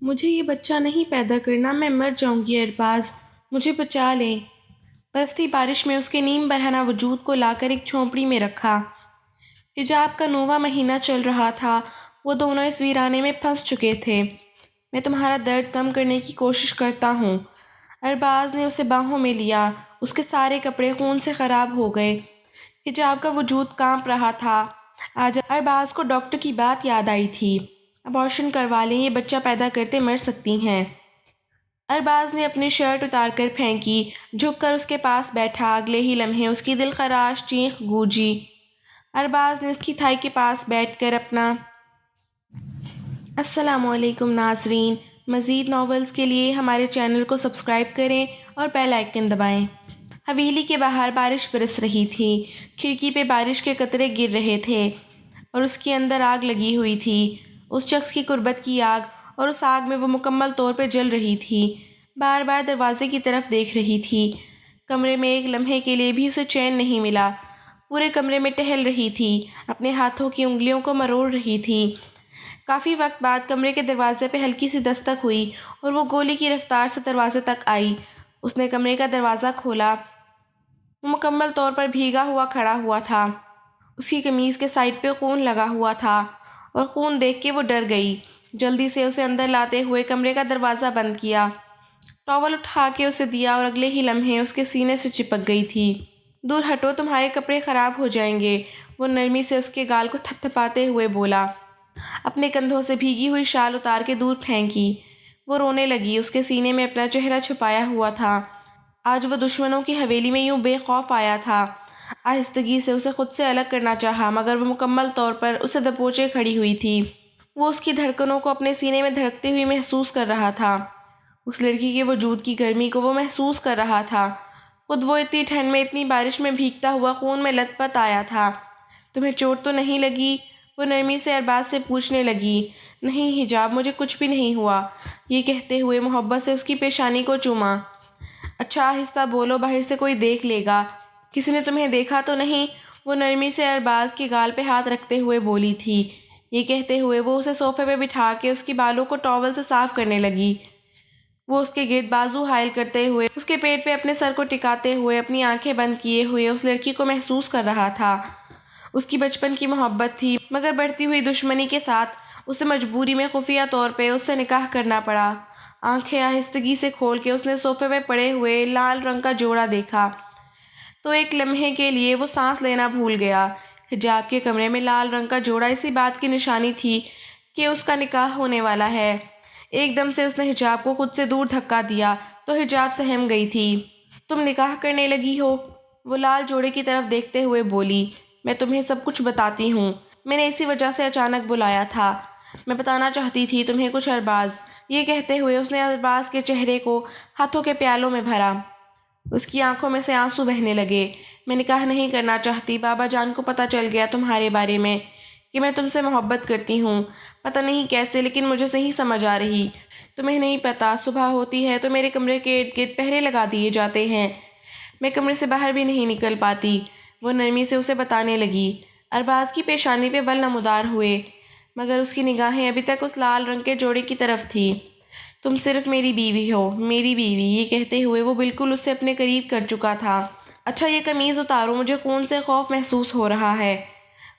مجھے یہ بچہ نہیں پیدا کرنا، میں مر جاؤں گی ارباز، مجھے بچا لیں۔ برستی بارش میں اس کے نیم برہنہ وجود کو لا کر ایک جھونپڑی میں رکھا۔ حجاب کا 9واں مہینہ چل رہا تھا، وہ دونوں اس ویرانے میں پھنس چکے تھے۔ میں تمہارا درد کم کرنے کی کوشش کرتا ہوں۔ ارباز نے اسے باہوں میں لیا، اس کے سارے کپڑے خون سے خراب ہو گئے۔ حجاب کا وجود کانپ رہا تھا۔ آج ارباز کو ڈاکٹر کی بات یاد آئی تھی، ابارشن کروا لیں، یہ بچہ پیدا کرتے مر سکتی ہیں۔ ارباز نے اپنی شرٹ اتار کر پھینکی، جھک کر اس کے پاس بیٹھا۔ اگلے ہی لمحے اس کی دلخراش چیخ گونجی۔ ارباز نے اس کی تھائی کے پاس بیٹھ کر اپنا السلام علیکم ناظرین، مزید ناولز کے لیے ہمارے چینل کو سبسکرائب کریں اور بیل آئیکن دبائیں۔ حویلی کے باہر بارش برس رہی تھی، کھڑکی پہ بارش کے قطرے گر رہے تھے اور اس کے اندر آگ لگی ہوئی تھی، اس شخص کی قربت کی آگ، اور اس آگ میں وہ مکمل طور پر جل رہی تھی۔ بار بار دروازے کی طرف دیکھ رہی تھی، کمرے میں ایک لمحے کے لیے بھی اسے چین نہیں ملا۔ پورے کمرے میں ٹہل رہی تھی، اپنے ہاتھوں کی انگلیوں کو مروڑ رہی تھی۔ کافی وقت بعد کمرے کے دروازے پہ ہلکی سی دستک ہوئی اور وہ گولی کی رفتار سے دروازے تک آئی۔ اس نے کمرے کا دروازہ کھولا۔ وہ مکمل طور پر بھیگا ہوا کھڑا ہوا تھا، اس کی قمیض کے سائڈ پہ خون لگا ہوا تھا اور خون دیکھ کے وہ ڈر گئی۔ جلدی سے اسے اندر لاتے ہوئے کمرے کا دروازہ بند کیا، ٹاول اٹھا کے اسے دیا اور اگلے ہی لمحے اس کے سینے سے چپک گئی تھی۔ دور ہٹو، تمہارے کپڑے خراب ہو جائیں گے، وہ نرمی سے اس کے گال کو تھپ تھپاتے ہوئے بولا۔ اپنے کندھوں سے بھیگی ہوئی شال اتار کے دور پھینکی۔ وہ رونے لگی، اس کے سینے میں اپنا چہرہ چھپایا ہوا تھا۔ آج وہ دشمنوں کی حویلی میں یوں بے خوف آیا تھا۔ آہستگی سے اسے خود سے الگ کرنا چاہا، مگر وہ مکمل طور پر اسے دبوچے کھڑی ہوئی تھی۔ وہ اس کی دھڑکنوں کو اپنے سینے میں دھڑکتے ہوئی محسوس کر رہا تھا، اس لڑکی کے وجود کی گرمی کو وہ محسوس کر رہا تھا۔ خود وہ اتنی ٹھنڈ میں، اتنی بارش میں بھیگتا ہوا خون میں لت پت آیا تھا۔ تمہیں چوٹ تو نہیں لگی؟ وہ نرمی سے ارباز سے پوچھنے لگی۔ نہیں حجاب، مجھے کچھ بھی نہیں ہوا، یہ کہتے ہوئے محبت سے اس کی پیشانی کو چوما۔ اچھا آہستہ بولو، باہر سے کوئی دیکھ لے گا، کسی نے تمہیں دیکھا تو نہیں؟ وہ نرمی سے ارباز کے گال پہ ہاتھ رکھتے ہوئے بولی تھی۔ یہ کہتے ہوئے وہ اسے صوفے پہ بٹھا کے اس کی بالوں کو ٹاول سے صاف کرنے لگی۔ وہ اس کے گرد بازو حائل کرتے ہوئے، اس کے پیٹ پہ اپنے سر کو ٹکاتے ہوئے، اپنی آنکھیں بند کیے ہوئے اس لڑکی کو محسوس کر رہا تھا۔ اس کی بچپن کی محبت تھی، مگر بڑھتی ہوئی دشمنی کے ساتھ اسے مجبوری میں خفیہ طور پہ اس سے نکاح کرنا پڑا۔ آنکھیں آہستگی سے کھول کے اس نے صوفے پہ پڑے ہوئے لال رنگ کا جوڑا دیکھا تو ایک لمحے کے لیے وہ سانس لینا بھول گیا۔ حجاب کے کمرے میں لال رنگ کا جوڑا اسی بات کی نشانی تھی کہ اس کا نکاح ہونے والا ہے۔ ایک دم سے اس نے حجاب کو خود سے دور دھکا دیا تو حجاب سہم گئی تھی۔ تم نکاح کرنے لگی ہو؟ وہ لال جوڑے کی طرف دیکھتے ہوئے بولی۔ میں تمہیں سب کچھ بتاتی ہوں، میں نے اسی وجہ سے اچانک بلایا تھا، میں بتانا چاہتی تھی تمہیں کچھ ارباز۔ یہ کہتے ہوئے اس نے ارباز کے چہرے کو ہاتھوں کے پیالوں میں بھرا، اس کی آنکھوں میں سے آنسو بہنے لگے۔ میں نکاح نہیں کرنا چاہتی، بابا جان کو پتہ چل گیا تمہارے بارے میں کہ میں تم سے محبت کرتی ہوں، پتہ نہیں کیسے، لیکن مجھے صحیح سمجھ آ رہی۔ تمہیں نہیں پتہ، صبح ہوتی ہے تو میرے کمرے کے ارد گرد پہرے لگا دیے جاتے ہیں، میں کمرے سے باہر بھی نہیں نکل پاتی۔ وہ نرمی سے اسے بتانے لگی۔ ارباز کی پیشانی پہ بل نمودار ہوئے، مگر اس کی نگاہیں ابھی تک اس لال رنگ کے جوڑے کی طرف تھی۔ تم صرف میری بیوی ہو، میری بیوی، یہ کہتے ہوئے وہ بالکل اس سے اپنے قریب کر چکا تھا۔ اچھا یہ قمیض اتارو، مجھے خون سے خوف محسوس ہو رہا ہے۔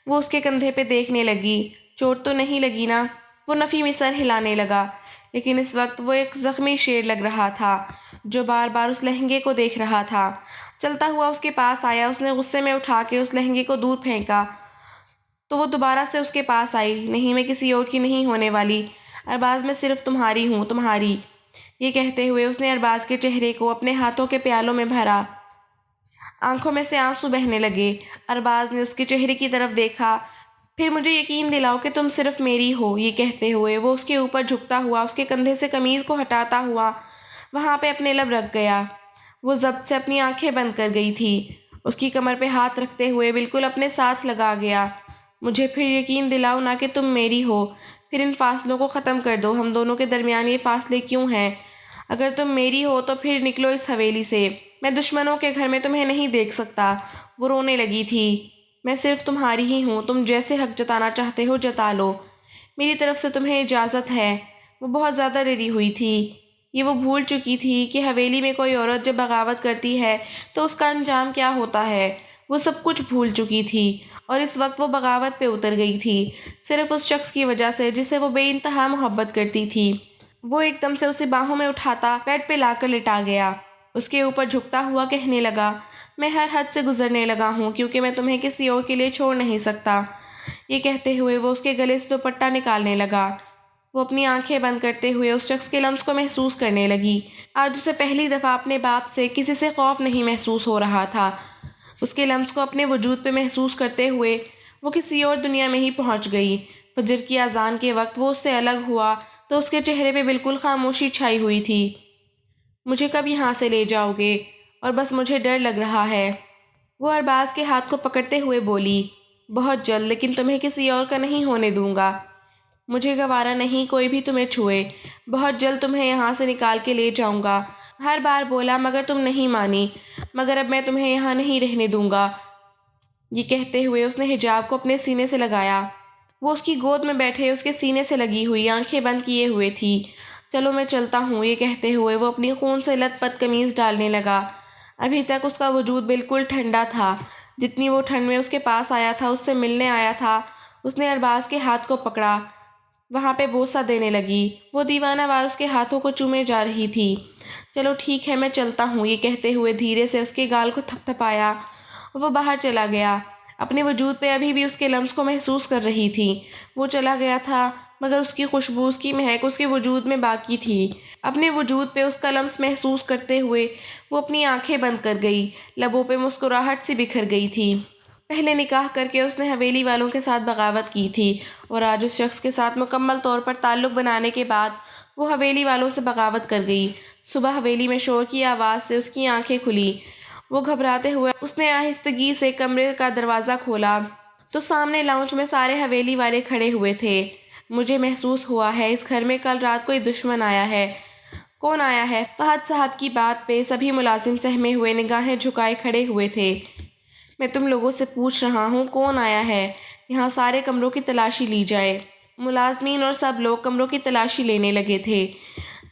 وہ اس کے کندھے پہ دیکھنے لگی۔ چوٹ تو نہیں لگی نا؟ وہ نفی میں سر ہلانے لگا، لیکن اس وقت وہ ایک زخمی شیر لگ رہا تھا جو بار بار اس لہنگے کو دیکھ رہا تھا۔ چلتا ہوا اس کے پاس آیا، اس نے غصے میں اٹھا کے اس لہنگے کو دور پھینکا تو وہ دوبارہ سے اس کے پاس آئی۔ نہیں، میں کسی اور کی نہیں ہونے والی ارباز، میں صرف تمہاری ہوں، تمہاری۔ یہ کہتے ہوئے اس نے ارباز کے چہرے کو اپنے ہاتھوں کے پیالوں میں بھرا، آنکھوں میں سے آنسو بہنے لگے۔ ارباز نے اس کے چہرے کی طرف دیکھا۔ پھر مجھے یقین دلاؤ کہ تم صرف میری ہو، یہ کہتے ہوئے وہ اس کے اوپر جھکتا ہوا، اس کے کندھے سے قمیض کو ہٹاتا ہوا وہاں پہ اپنے لب رکھ گیا۔ وہ ضبط سے اپنی آنکھیں بند کر گئی تھی، اس کی کمر پہ ہاتھ رکھتے ہوئے بالکل اپنے ساتھ لگا گیا۔ مجھے پھر یقین دلاؤ نا کہ تم میری ہو، پھر ان فاصلوں کو ختم کر دو، ہم دونوں کے درمیان یہ فاصلے کیوں ہیں؟ اگر تم میری ہو تو پھر نکلو اس حویلی سے، میں دشمنوں کے گھر میں تمہیں نہیں دیکھ سکتا۔ وہ رونے لگی تھی۔ میں صرف تمہاری ہی ہوں، تم جیسے حق جتانا چاہتے ہو جتا لو، میری طرف سے تمہیں اجازت ہے۔ وہ بہت زیادہ ڈری ہوئی تھی۔ یہ وہ بھول چکی تھی کہ حویلی میں کوئی عورت جب بغاوت کرتی ہے تو اس کا انجام کیا ہوتا ہے۔ وہ سب کچھ بھول چکی تھی اور اس وقت وہ بغاوت پہ اتر گئی تھی، صرف اس شخص کی وجہ سے جسے وہ بے انتہا محبت کرتی تھی۔ وہ ایک دم سے اسے باہوں میں اٹھاتا بیڈ پہ لا کر لٹا گیا، اس کے اوپر جھکتا ہوا کہنے لگا، میں ہر حد سے گزرنے لگا ہوں کیونکہ میں تمہیں کسی اور کے لیے چھوڑ نہیں سکتا۔ یہ کہتے ہوئے وہ اس کے گلے سے دوپٹہ نکالنے لگا۔ وہ اپنی آنکھیں بند کرتے ہوئے اس شخص کے لمس کو محسوس کرنے لگی۔ آج اسے پہلی دفعہ اپنے باپ سے کسی سے خوف نہیں محسوس ہو رہا تھا۔ اس کے لمس کو اپنے وجود پہ محسوس کرتے ہوئے وہ کسی اور دنیا میں ہی پہنچ گئی۔ فجر کی اذان کے وقت وہ اس سے الگ ہوا تو اس کے چہرے پہ بالکل خاموشی چھائی ہوئی تھی۔ مجھے کب یہاں سے لے جاؤ گے؟ اور بس مجھے ڈر لگ رہا ہے۔ وہ ارباز کے ہاتھ کو پکڑتے ہوئے بولی، بہت جلد، لیکن تمہیں کسی اور کا نہیں ہونے دوں گا۔ مجھے گوارا نہیں کوئی بھی تمہیں چھوئے۔ بہت جلد تمہیں یہاں سے نکال کے لے جاؤں گا۔ ہر بار بولا مگر تم نہیں مانی، مگر اب میں تمہیں یہاں نہیں رہنے دوں گا۔ یہ کہتے ہوئے اس نے حجاب کو اپنے سینے سے لگایا۔ وہ اس کی گود میں بیٹھے اس کے سینے سے لگی ہوئی آنکھیں بند کیے ہوئے تھی۔ چلو میں چلتا ہوں، یہ کہتے ہوئے وہ اپنی خون سے لت پت قمیض ڈالنے لگا۔ ابھی تک اس کا وجود بالکل ٹھنڈا تھا۔ جتنی وہ ٹھنڈ میں اس کے پاس آیا تھا، اس سے ملنے آیا تھا، اس نے ارباز کے ہاتھ کو پکڑا، وہاں پہ بوسہ دینے لگی۔ وہ دیوانہ وار اس کے ہاتھوں کو چومے جا رہی تھی۔ چلو ٹھیک ہے میں چلتا ہوں، یہ کہتے ہوئے دھیرے سے اس کے گال کو تھپ تھپایا۔ وہ باہر چلا گیا، اپنے وجود پہ ابھی بھی اس کے لمس کو محسوس کر رہی تھی۔ وہ چلا گیا تھا مگر اس کی خوشبو، اس کی مہک اس کے وجود میں باقی تھی۔ اپنے وجود پہ اس کا لمس محسوس کرتے ہوئے وہ اپنی آنکھیں بند کر گئی، لبوں پہ مسکراہٹ سی بکھر گئی تھی۔ پہلے نکاح کر کے اس نے حویلی والوں کے ساتھ بغاوت کی تھی اور آج اس شخص کے ساتھ مکمل طور پر تعلق بنانے کے بعد وہ حویلی والوں سے بغاوت کر گئی۔ صبح حویلی میں شور کی آواز سے اس کی آنکھیں کھلی۔ وہ گھبراتے ہوئے اس نے آہستگی سے کمرے کا دروازہ کھولا تو سامنے لاؤنج میں سارے حویلی والے کھڑے ہوئے تھے۔ مجھے محسوس ہوا ہے اس گھر میں کل رات کوئی دشمن آیا ہے۔ کون آیا ہے؟ فہد صاحب کی بات پہ سبھی ملازم سہمے ہوئے نگاہیں جھکائے کھڑے ہوئے تھے۔ میں تم لوگوں سے پوچھ رہا ہوں کون آیا ہے؟ یہاں سارے کمروں کی تلاشی لی جائے۔ ملازمین اور سب لوگ کمروں کی تلاشی لینے لگے تھے۔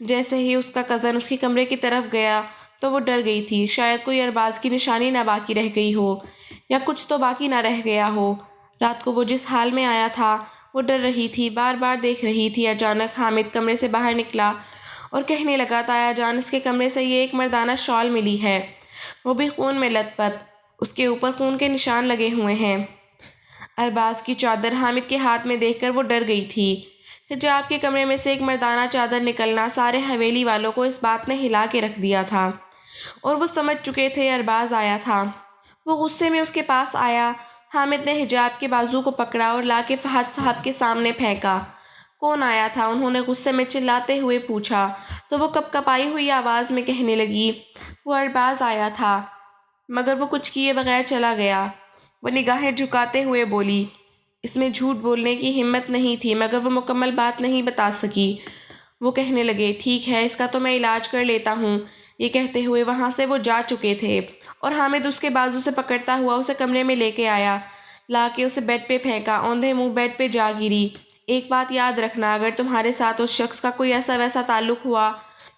جیسے ہی اس کا کزن اس کے کمرے کی طرف گیا تو وہ ڈر گئی تھی، شاید کوئی ارباز کی نشانی نہ باقی رہ گئی ہو یا کچھ تو باقی نہ رہ گیا ہو۔ رات کو وہ جس حال میں آیا تھا وہ ڈر رہی تھی، بار بار دیکھ رہی تھی۔ اچانک حامد کمرے سے باہر نکلا اور کہنے لگا، تایا جان اس کے کمرے سے یہ ایک مردانہ شال ملی ہے، وہ بھی خون میں لت پت، اس کے اوپر خون کے نشان لگے ہوئے ہیں۔ ارباز کی چادر حامد کے ہاتھ میں دیکھ کر وہ ڈر گئی تھی۔ حجاب کے کمرے میں سے ایک مردانہ چادر نکلنا سارے حویلی والوں کو اس بات نے ہلا کے رکھ دیا تھا اور وہ سمجھ چکے تھے ارباز آیا تھا۔ وہ غصے میں اس کے پاس آیا۔ حامد نے حجاب کے بازو کو پکڑا اور لا کے فہد صاحب کے سامنے پھینکا۔ کون آیا تھا؟ انہوں نے غصے میں چلاتے ہوئے پوچھا تو وہ کپ کپائی ہوئی آواز میں کہنے لگی، وہ ارباز آیا تھا مگر وہ کچھ کیے بغیر چلا گیا۔ وہ نگاہیں جھکاتے ہوئے بولی، اس میں جھوٹ بولنے کی ہمت نہیں تھی مگر وہ مکمل بات نہیں بتا سکی۔ وہ کہنے لگے، ٹھیک ہے اس کا تو میں علاج کر لیتا ہوں۔ یہ کہتے ہوئے وہاں سے وہ جا چکے تھے اور حامد اس کے بازو سے پکڑتا ہوا اسے کمرے میں لے کے آیا، لا کے اسے بیڈ پہ پھینکا۔ اوندھے منہ بیڈ پہ جا گری۔ ایک بات یاد رکھنا، اگر تمہارے ساتھ اس شخص کا کوئی ایسا ویسا تعلق ہوا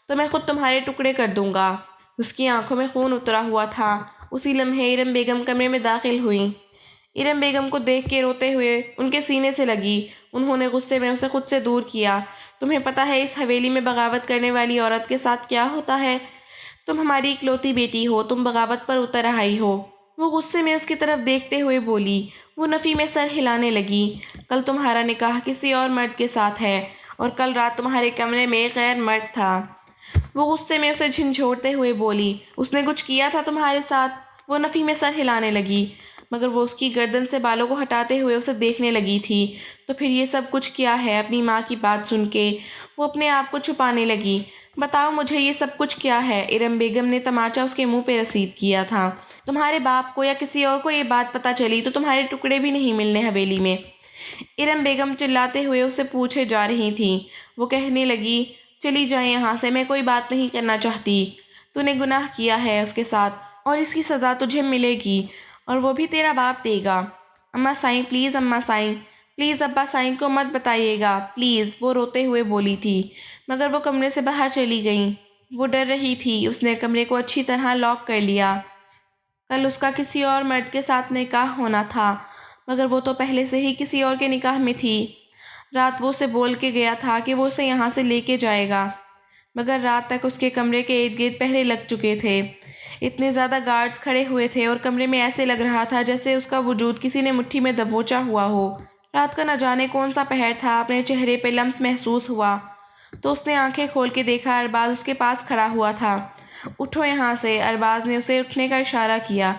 تو میں خود تمہارے ٹکڑے کر دوں گا۔ اس کی آنکھوں میں خون اترا ہوا تھا۔ اسی لمحے ارم بیگم کمرے میں داخل ہوئیں۔ ارم بیگم کو دیکھ کے روتے ہوئے ان کے سینے سے لگی۔ انہوں نے غصے میں اسے خود سے دور کیا۔ تمہیں پتہ ہے اس حویلی میں بغاوت کرنے والی عورت کے ساتھ کیا ہوتا ہے؟ تم ہماری اکلوتی بیٹی ہو، تم بغاوت پر اتر آئی ہو۔ وہ غصے میں اس کی طرف دیکھتے ہوئے بولی۔ وہ نفی میں سر ہلانے لگی۔ کل تمہارا نکاح کسی اور مرد کے ساتھ ہے اور کل رات تمہارے کمرے میں ایک غیر مرد تھا۔ وہ غصے میں اسے جھنجھوڑتے ہوئے بولی، اس نے کچھ کیا تھا تمہارے ساتھ؟ وہ نفی میں سر ہلانے لگی مگر وہ اس کی گردن سے بالوں کو ہٹاتے ہوئے اسے دیکھنے لگی تھی۔ تو پھر یہ سب کچھ کیا ہے؟ اپنی ماں کی بات سن کے وہ اپنے آپ کو چھپانے لگی۔ بتاؤ مجھے یہ سب کچھ کیا ہے؟ ارم بیگم نے تماچا اس کے منہ پہ رسید کیا تھا۔ تمہارے باپ کو یا کسی اور کو یہ بات پتہ چلی تو تمہارے ٹکڑے بھی نہیں ملنے حویلی میں۔ ارم بیگم چلاتے ہوئے اسے پوچھے جا رہی تھیں۔ وہ کہنے لگی، چلی جائیں یہاں سے، میں کوئی بات نہیں کرنا چاہتی۔ تو نے گناہ کیا ہے اس کے ساتھ اور اس کی سزا تجھے ملے گی اور وہ بھی تیرا باپ دے گا۔ اماں سائیں پلیز، اماں سائیں پلیز ابا سائیں کو مت بتائیے گا پلیز، وہ روتے ہوئے بولی تھی، مگر وہ کمرے سے باہر چلی گئیں۔ وہ ڈر رہی تھی۔ اس نے کمرے کو اچھی طرح لاک کر لیا۔ کل اس کا کسی اور مرد کے ساتھ نکاح ہونا تھا، مگر وہ تو پہلے سے ہی کسی اور کے نکاح میں تھی۔ رات وہ اسے بول کے گیا تھا کہ وہ اسے یہاں سے لے کے جائے گا، مگر رات تک اس کے کمرے کے ارد گرد پہرے لگ چکے تھے۔ اتنے زیادہ گارڈز کھڑے ہوئے تھے اور کمرے میں ایسے لگ رہا تھا جیسے اس کا وجود کسی نے مٹھی میں دبوچا ہوا ہو۔ رات کا نہ جانے کون سا پہر تھا، اپنے چہرے پہ لمس محسوس ہوا تو اس نے آنکھیں کھول کے دیکھا ارباز اس کے پاس کھڑا ہوا تھا۔ اٹھو یہاں سے، ارباز نے اسے اٹھنے کا اشارہ کیا۔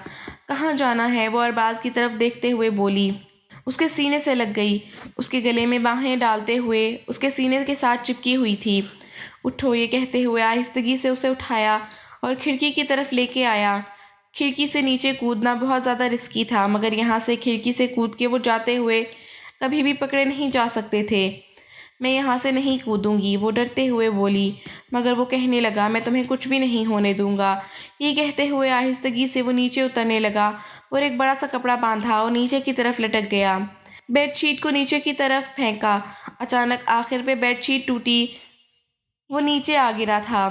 کہاں جانا ہے؟ وہ ارباز کی طرف دیکھتے ہوئے بولی۔ اس کے سینے سے لگ گئی، اس کے گلے میں باہیں ڈالتے ہوئے اس کے سینے کے ساتھ چپکی ہوئی تھی۔ اٹھو، یہ کہتے ہوئے آہستگی سے اسے اٹھایا اور کھڑکی کی طرف لے کے آیا۔ کھڑکی سے نیچے کودنا بہت زیادہ رسکی تھا، مگر یہاں سے کھڑکی سے کود کے وہ جاتے ہوئے کبھی بھی پکڑے نہیں جا سکتے تھے۔ میں یہاں سے نہیں کودوں گی، وہ ڈرتے ہوئے بولی، مگر وہ کہنے لگا میں تمہیں کچھ بھی نہیں ہونے دوں گا۔ یہ کہتے ہوئے آہستگی سے وہ نیچے اترنے لگا اور ایک بڑا سا کپڑا باندھا اور نیچے کی طرف لٹک گیا۔ بیڈ شیٹ کو نیچے کی طرف پھینکا۔ اچانک آخر پہ بیڈ شیٹ ٹوٹی، وہ نیچے آ گرا تھا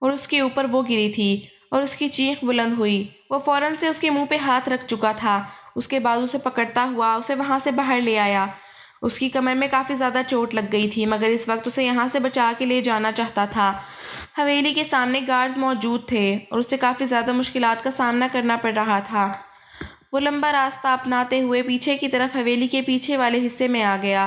اور اس کے اوپر وہ گری تھی اور اس کی چیخ بلند ہوئی۔ وہ فوراً سے اس کے منہ پہ ہاتھ رکھ چکا تھا، اس کے بازو سے پکڑتا ہوا اسے وہاں سے باہر لے آیا۔ اس کی کمر میں کافی زیادہ چوٹ لگ گئی تھی، مگر اس وقت اسے یہاں سے بچا کے لے جانا چاہتا تھا۔ حویلی کے سامنے گارڈز موجود تھے اور اسے کافی زیادہ مشکلات کا سامنا کرنا پڑ رہا تھا۔ وہ لمبا راستہ اپناتے ہوئے پیچھے کی طرف حویلی کے پیچھے والے حصے میں آ گیا،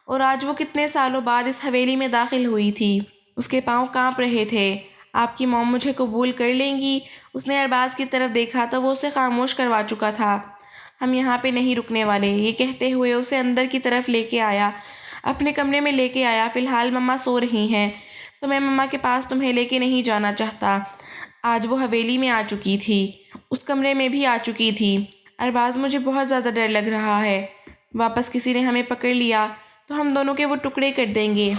اور آج وہ کتنے سالوں بعد اس حویلی میں داخل ہوئی تھی۔ اس کے پاؤں کانپ رہے تھے۔ آپ کی موم مجھے قبول کر لیں گی؟ اس نے ارباز کی طرف دیکھا تو وہ اسے خاموش کروا چکا تھا۔ ہم یہاں پہ نہیں رکنے والے، یہ کہتے ہوئے اسے اندر کی طرف لے کے آیا، اپنے کمرے میں لے کے آیا۔ فی الحال مما سو رہی ہیں تو میں مما کے پاس تمہیں لے کے نہیں جانا چاہتا۔ آج وہ حویلی میں آ چکی تھی، اس کمرے میں بھی آ چکی تھی۔ ارباز مجھے بہت زیادہ ڈر لگ رہا ہے، واپس کسی نے ہمیں پکڑ لیا تو ہم دونوں کے وہ ٹکڑے کر دیں گے۔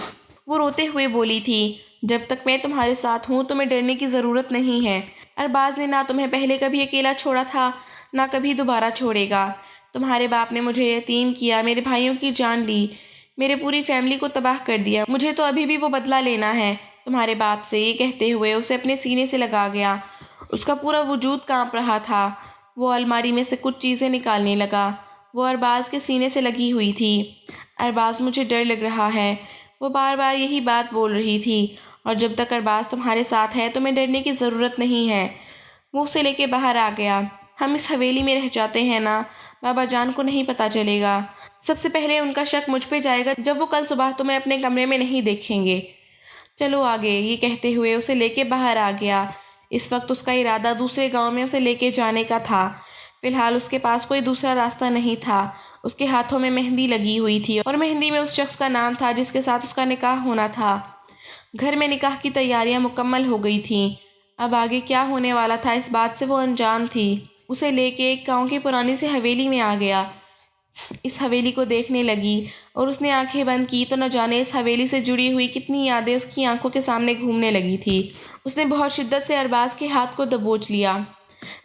وہ روتے ہوئے بولی تھی، جب تک میں تمہارے ساتھ ہوں تمہیں ڈرنے کی ضرورت نہیں ہے۔ ارباز نے نہ تمہیں پہلے کبھی اکیلا چھوڑا تھا، نہ کبھی دوبارہ چھوڑے گا۔ تمہارے باپ نے مجھے یتیم کیا، میرے بھائیوں کی جان لی، میرے پوری فیملی کو تباہ کر دیا۔ مجھے تو ابھی بھی وہ بدلہ لینا ہے تمہارے باپ سے۔ یہ کہتے ہوئے اسے اپنے سینے سے لگا گیا۔ اس کا پورا وجود کانپ رہا تھا۔ وہ الماری میں سے کچھ چیزیں نکالنے لگا۔ وہ ارباز کے سینے سے لگی ہوئی تھی۔ ارباز مجھے ڈر لگ رہا ہے، وہ بار بار یہی بات بول رہی تھی، اور جب تک ارباز تمہارے ساتھ ہے تمہیں ڈرنے کی ضرورت نہیں ہے۔ وہ اسے لے کے باہر آ گیا۔ ہم اس حویلی میں رہ جاتے ہیں نا، بابا جان کو نہیں پتہ چلے گا۔ سب سے پہلے ان کا شک مجھ پہ جائے گا جب وہ کل صبح تمہیں اپنے کمرے میں نہیں دیکھیں گے۔ چلو آگے، یہ کہتے ہوئے اسے لے کے باہر آ گیا۔ اس وقت اس کا ارادہ دوسرے گاؤں میں اسے لے کے جانے کا تھا۔ فی الحال اس کے پاس کوئی دوسرا راستہ نہیں تھا۔ اس کے ہاتھوں میں مہندی لگی ہوئی تھی اور مہندی میں اس شخص کا نام تھا جس کے ساتھ اس کا نکاح ہونا تھا۔ گھر میں نکاح کی تیاریاں مکمل ہو گئی تھیں۔ اب آگے کیا ہونے والا تھا اس بات سے وہ انجان تھی۔ اسے لے کے ایک گاؤں کی پرانی سی حویلی میں آ گیا۔ اس حویلی کو دیکھنے لگی اور اس نے آنکھیں بند کی تو نہ جانے اس حویلی سے جڑی ہوئی کتنی یادیں اس کی آنکھوں کے سامنے گھومنے لگی تھی۔ اس نے بہت شدت سے ارباز کے ہاتھ کو دبوچ لیا۔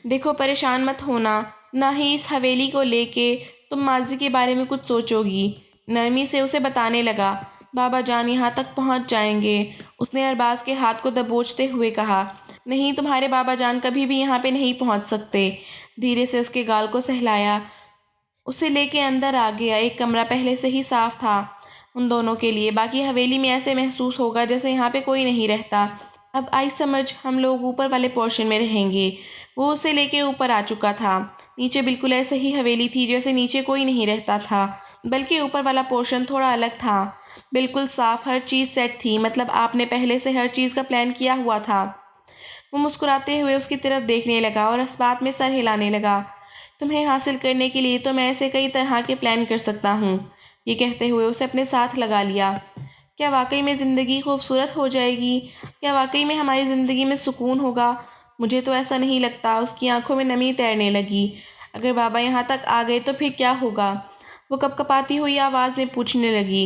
دیکھو، پریشان مت ہونا، نہ ہی اس حویلی کو لے کے تم ماضی کے بارے میں کچھ سوچو گی، نرمی سے اسے بتانے لگا۔ بابا جان یہاں تک پہنچ جائیں گے، اس نے ارباز کے ہاتھ کو دبوچتے ہوئے کہا۔ نہیں، تمہارے بابا جان کبھی بھی یہاں پہ نہیں پہنچ سکتے۔ دھیرے سے اس کے گال کو سہلایا، اسے لے کے اندر آ گیا۔ ایک کمرہ پہلے سے ہی صاف تھا ان دونوں کے لیے، باقی حویلی میں ایسے محسوس ہوگا جیسے یہاں پہ کوئی نہیں رہتا۔ اب آئی سمجھ، ہم لوگ اوپر والے پورشن میں رہیں گے۔ وہ اسے لے کے اوپر آ چکا تھا۔ نیچے بالکل ایسے ہی حویلی تھی جیسے نیچے کوئی نہیں رہتا تھا، بلکہ اوپر والا پورشن تھوڑا الگ تھا، بالکل صاف، ہر چیز سیٹ تھی، مطلب آپ نے پہلے سے ہر چیز کا پلان کیا ہوا تھا۔ وہ مسکراتے ہوئے اس کی طرف دیکھنے لگا اور اس بات میں سر ہلانے لگا۔ تمہیں حاصل کرنے کے لیے تو میں ایسے کئی طرح کے پلان کر سکتا ہوں۔ یہ کہتے ہوئے اسے اپنے ساتھ لگا لیا۔ کیا واقعی میں زندگی خوبصورت ہو جائے گی؟ کیا واقعی میں ہماری زندگی میں سکون ہوگا؟ مجھے تو ایسا نہیں لگتا۔ اس کی آنکھوں میں نمی تیرنے لگی۔ اگر بابا یہاں تک آ گئے تو پھر کیا ہوگا؟ وہ کپکپاتی ہوئی آواز میں پوچھنے لگی۔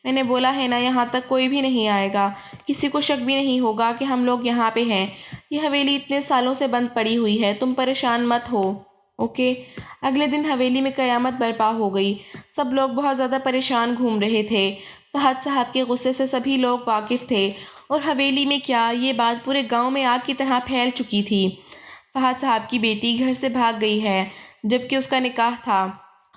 میں نے بولا ہے نا، یہاں تک کوئی بھی نہیں آئے گا، کسی کو شک بھی نہیں ہوگا کہ ہم لوگ یہاں پہ ہیں۔ یہ حویلی اتنے سالوں سے بند پڑی ہوئی ہے، تم پریشان مت ہو۔ اوکے۔ اگلے دن حویلی میں قیامت برپا ہو گئی۔ سب لوگ بہت زیادہ پریشان گھوم رہے تھے۔ فہد صاحب کے غصے سے سبھی لوگ واقف تھے، اور حویلی میں کیا، یہ بات پورے گاؤں میں آگ کی طرح پھیل چکی تھی۔ فہد صاحب کی بیٹی گھر سے بھاگ گئی ہے، جبکہ اس کا نکاح تھا۔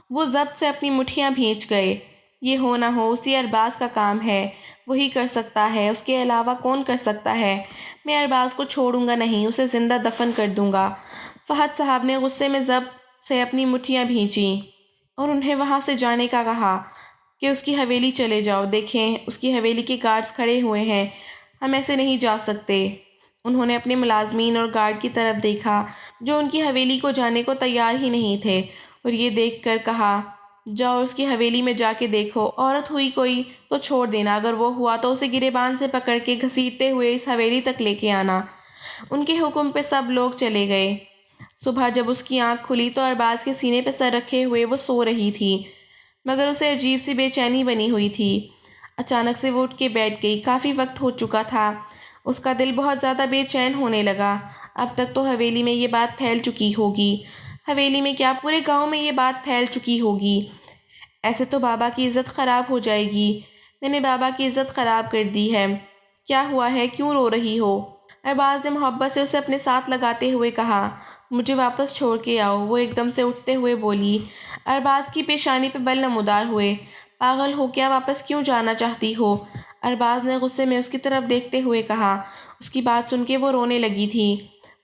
وہ ضبط سے اپنی مٹھیاں بھینچ گئے۔ یہ ہو نہ ہو اسی ارباز کا کام ہے، وہی کر سکتا ہے، اس کے علاوہ کون کر سکتا ہے؟ میں ارباز کو چھوڑوں گا نہیں، اسے زندہ دفن کر دوں گا۔ فہد صاحب نے غصے میں ضبط سے اپنی مٹھیاں بھینچیں اور انہیں وہاں سے جانے کا کہا کہ اس کی حویلی چلے جاؤ، دیکھیں اس کی حویلی کے گارڈز کھڑے ہوئے ہیں، ہم ایسے نہیں جا سکتے۔ انہوں نے اپنے ملازمین اور گارڈ کی طرف دیکھا جو ان کی حویلی کو جانے کو تیار ہی نہیں تھے، اور یہ دیکھ کر کہا، جاؤ اس کی حویلی میں جا کے دیکھو، عورت ہوئی کوئی تو چھوڑ دینا، اگر وہ ہوا تو اسے گریبان سے پکڑ کے گھسیٹتے ہوئے اس حویلی تک لے کے آنا۔ ان کے حکم پہ سب لوگ چلے گئے۔ صبح جب اس کی آنکھ کھلی تو ارباز کے سینے پہ سر رکھے ہوئے وہ سو رہی تھی، مگر اسے عجیب سی بے چینی بنی ہوئی تھی۔ اچانک سے وہ اٹھ کے بیٹھ گئی۔ کافی وقت ہو چکا تھا، اس کا دل بہت زیادہ بے چین ہونے لگا۔ اب تک تو حویلی میں یہ بات پھیل چکی ہوگی، حویلی میں کیا پورے گاؤں میں یہ بات پھیل چکی ہوگی۔ ایسے تو بابا کی عزت خراب ہو جائے گی، میں نے بابا کی عزت خراب کر دی ہے۔ کیا ہوا ہے، کیوں رو رہی ہو؟ ارباز نے محبت سے اسے اپنے ساتھ لگاتے ہوئے کہا، مجھے واپس چھوڑ کے آؤ۔ وہ ایک دم سے اٹھتے ہوئے بولی۔ ارباز کی پیشانی پہ بل نمودار ہوئے۔ پاگل ہو کیا، واپس کیوں جانا چاہتی ہو؟ ارباز نے غصے میں اس کی طرف دیکھتے ہوئے کہا۔ اس کی بات سن کے وہ رونے لگی تھی۔